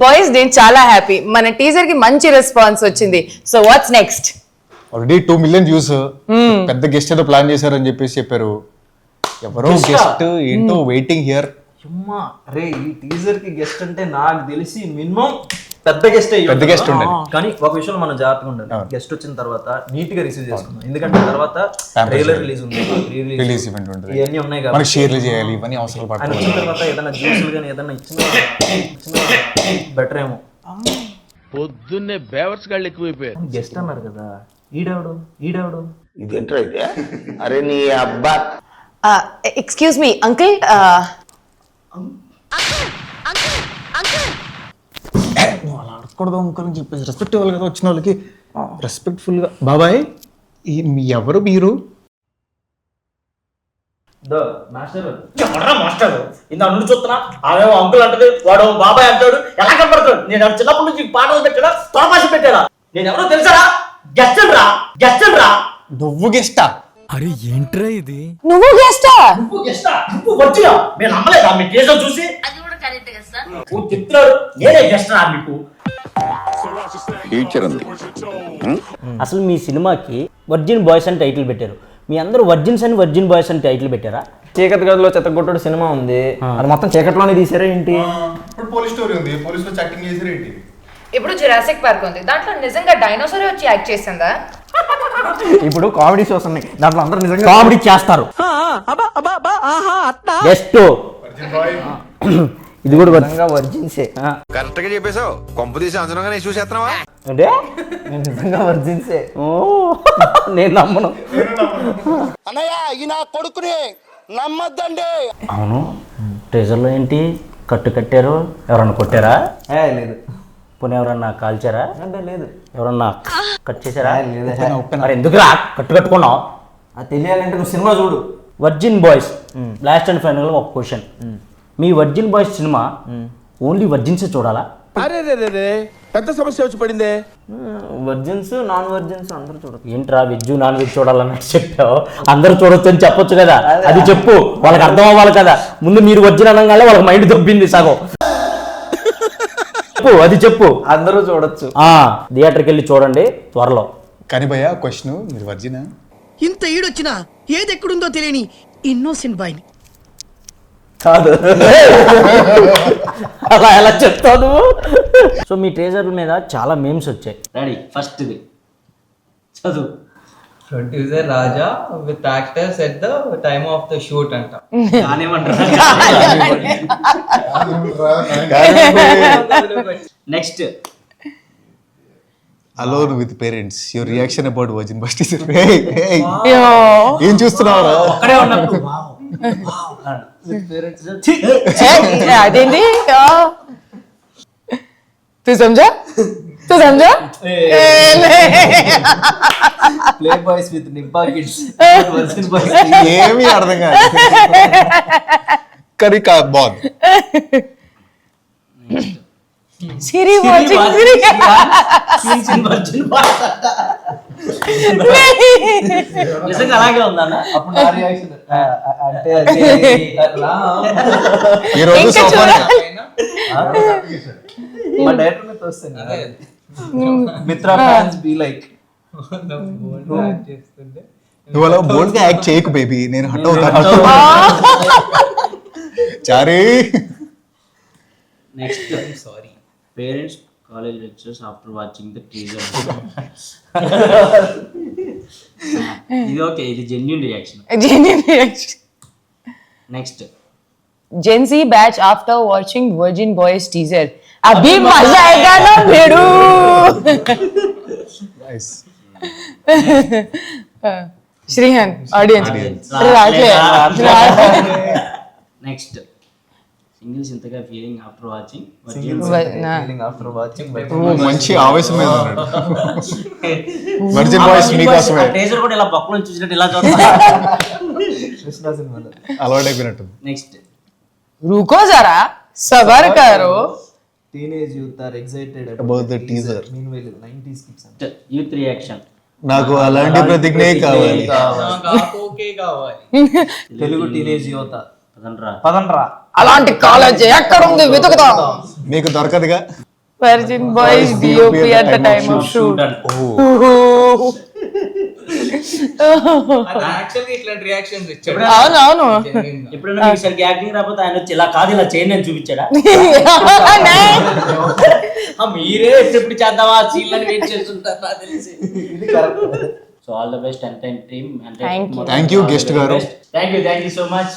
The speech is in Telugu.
బాయ్స్ నేను చాలా హ్యాపీ, మన టీజర్ కి మంచి రెస్పాన్స్ వచ్చింది. So what's next? Already 2 million views, పెద్ద గెస్ట్ ఏదో ప్లాన్ చేశారని చెప్పేసి చెప్పారు. ఎవరో గెస్ట్ ఏంటో వెయిటింగ్ హియర్. అమ్మా అరే ఈ టీజర్ కి గెస్ట్ అంటే నాకు తెలిసి మినిమం పెద్ద గెస్ట్ ఉండాలి. కానీ ఒక విషయం మనం జాగ్రత్తగా ఉండాలి. గెస్ట్ వచ్చిన తర్వాత నీట్ గా రిసీవ్ చేసుకుందాం, ఎందుకంటే తర్వాత ట్రైలర్ రిలీజ్ ఉంది, రిలీజ్ ఈవెంట్ ఉంటుంది, ఇవన్నీ ఉన్నాయి మనకి కాబట్టి షేర్లు చేయాలి, ఇవన్నీ అవసరాలు ఆయన పడతాయి. వచ్చిన తర్వాత ఏదైనా జ్యూసులు కానీ ఏదైనా ఇచ్చిన బెటర్ ఏమో. పొద్దున్నే బేవర్స్ గాళ్ళు ఎక్కువైపోయారు. గెస్ట్ అన్నారు కదా, ఈడాడు ఇదేంట్రా అయితే? అరే నీ అబ్బా. ఎక్స్క్యూజ్ మీ అంకుల్, నువ్వు అలా అడగకూడదు అంకుల్ అని చెప్పేసి రెస్పెక్ట్ ఇవ్వాలి కదా వచ్చిన వాళ్ళకి. రెస్పెక్ట్ఫుల్ గా బాబాయ్ ఎవరు మీరు? మాస్టర్ ఇందా నుండి చూస్తున్నా, ఆమె అంకుల్ అంటది, వాడు బాబాయ్ అంటాడు. ఎలా కనపడతాడు? నేను చిన్నప్పటి నుంచి పాటలు పెట్టాడా, తోపాష పెట్టాడా? నేను ఎవరో తెలుసారా? గెస్ట్ రా. నువ్వు గెస్టా? అరే ఏంట్రా ఇది? నువ్వు గెస్టా? నువ్వు వచ్చినా నేను నమ్మలేదా మీ కేసులో చూసి? నువ్వు చెప్తున్నాడు నేనే గెస్ట్ రా మీకు. ఫ్యూచర్ ఉంది. అసలు మీ సినిమాకి వర్జిన్ బాయ్స్ అని టైటిల్ పెట్టారు, మీ అందరూ వర్జిన్స్ అని వర్జిన్ బాయ్స్ అని టైటిల్ పెట్టారా? చీకటి గదిలో చెత్తగొట్టుడు సినిమా ఉంది, అది మొత్తం చీకట్లోనే తీసారా ఏంటి? ఇప్పుడు పోలీస్ స్టోరీ ఉంది, పోలీసులో చాటింగ్ చేసారు ఏంటి? ఇప్పుడు జురాసిక్ పార్క్ ఉంది, దాంట్లో నిజంగా డైనోసార్ వచ్చి యాక్ట్ చేసిందా? ఇప్పుడు కామెడీ షోస్ ఉన్నాయి, దాంట్లో అందరూ నిజంగా కామెడీ చేస్తారు. జస్ట్ ఇది కూడా నిజంగా వర్జిన్సే. కరెక్ట్ గా చెప్పేశావు. కొంప తీసి అంచనాగా చూసేస్తున్నావా? అంటే నేను నిజంగా వర్జిన్సే. ఓ నేను నమ్మను. అన్నయ్య ఈ నా కొడుకుని నమ్మద్దండి. అవును, ట్రెజర్లో ఏంటి కట్టారు? ఎవరన్నా కొట్టారా? లేదు. పోనీ ఎవరన్నా కాల్చారా? అంటే లేదు. ఎవరన్నా కట్ చేశారా? లేదు. మరి ఎందుకురా కట్టుకున్నావు? అది తెలియాలంటే నువ్వు సినిమా చూడు. Virgin boys last and final ఒక క్వశ్చన్, మీ వర్జిన్ బాయ్స్ సినిమా ఓన్లీ వర్జిన్సే చూడాలా? అరే రే పెద్ద సమస్య వచ్చి పడిందే. వర్జిన్స్ నాన్ వర్జిన్స్ అందరూ చూడదు. ఏంట్రా వెజ్ నాన్ వెజ్ చూడాలన్నట్టు చెప్పావు? అందరూ చూడొచ్చు అని చెప్పొచ్చు కదా, అది చెప్పు, వాళ్ళకి అర్థం అవ్వాలి కదా. ముందు మీరు వర్జిన్ అనగానే వాళ్ళకి మైండ్ దొబ్బింది సగం. చెప్పు, అది చెప్పు. అందరూ చూడొచ్చు. థియేటర్కి వెళ్ళి చూడండి త్వరలో. కానీ భయ్యా క్వశ్చన్, మీరు వర్జినా? ఇంత ఈడొచ్చినా ఏది ఎక్కడుందో తెలియని ఇన్నోసెంట్ బాయ్ని. కాదు అలా ఎలా చెప్తావు నువ్వు? సో మీ ట్రేజర్ మీద చాలా మేమ్స్ వచ్చాయి. రెడీ, ఫస్ట్ ఇది చదువు. Producer Raja with actors at the time of the shoot అంట. Next alone with parents, your reaction about virgin bus teaser. ఏం చూస్తున్నావు? అక్కడే ఉన్నట్టు అదేంటి? తు సమझा? ప్లే బాయ్స్ విత్ నింపా కిడ్స్. ఏమీ అర్థం కాదు కానీ బాగుంది. సిరి వాచింగ్ సిరి. నిజంగా అలాగే ఉందన్న. అప్పుడు నా రియాక్షన్ అంటే ఈ రోజు ఇంకా సోఫానే. మా డైరెక్టర్ మీద వస్తుంది. మిత్ర ఫ్యాన్స్ బి లైక్ నువ్వు అలా బోల్డ్ గా యాక్ట్ చేయకు బేబీ, నేను హట్ అవుతాను. చారీ. Next sorry parents college lectures after watching the teaser. ఇది ఓకే, ఇది genuine reaction. Next Gen Z batch after watching Virgin Boys teaser. अभी मजा आएगा ना भेड़ू. श्रीहन audience. నెక్స్ట్ సింగిల్స్ ఇంతగా feeling after watching after watching మంచి ఆవేశం మీద ఉన్నాడు. వర్జిన్ బాయ్స్ మీకోసమే. టీజర్ కూడా ఇలా పక్కన చూసినట్టు ఇలా చూస్తా. కృష్ణ సినిమాలో అలవాటు అయిపోయినట్టు. నెక్స్ట్ रुको जरा सबर करो. Teenage youth are excited About the teaser. Meanwhile 90s kids youth reaction. నాకు అలాంటి ప్రతిజ్ఞే కావాలి. ఓకే కావాలి. తెలుగు టీనేజ్ యువత పదండ్రా. అలాంటి కాలేజ్ ఎక్కడ ఉంది వెతుకుతాం. మీకు దొరకదుగా. Virgin boys DOP at the time of shoot. యాక్చువల్గా ఇట్లాంటి రియాక్షన్స్ ఇచ్చాడు. అవునవును. ఎప్పుడైనా మీకు సరిగ్గా యాక్టింగ్ రాకపోతే ఆయన వచ్చి ఇలా కాదు ఇలా చేయండి అని చూపించాడా? మీరే ఎప్పుడు చేద్దామా సీన్లని వెయిట్ చేస్తుంటారు నాకు తెలిసి. So all the best entire team. Thank you. Thank you guest గారు. Thank you so much.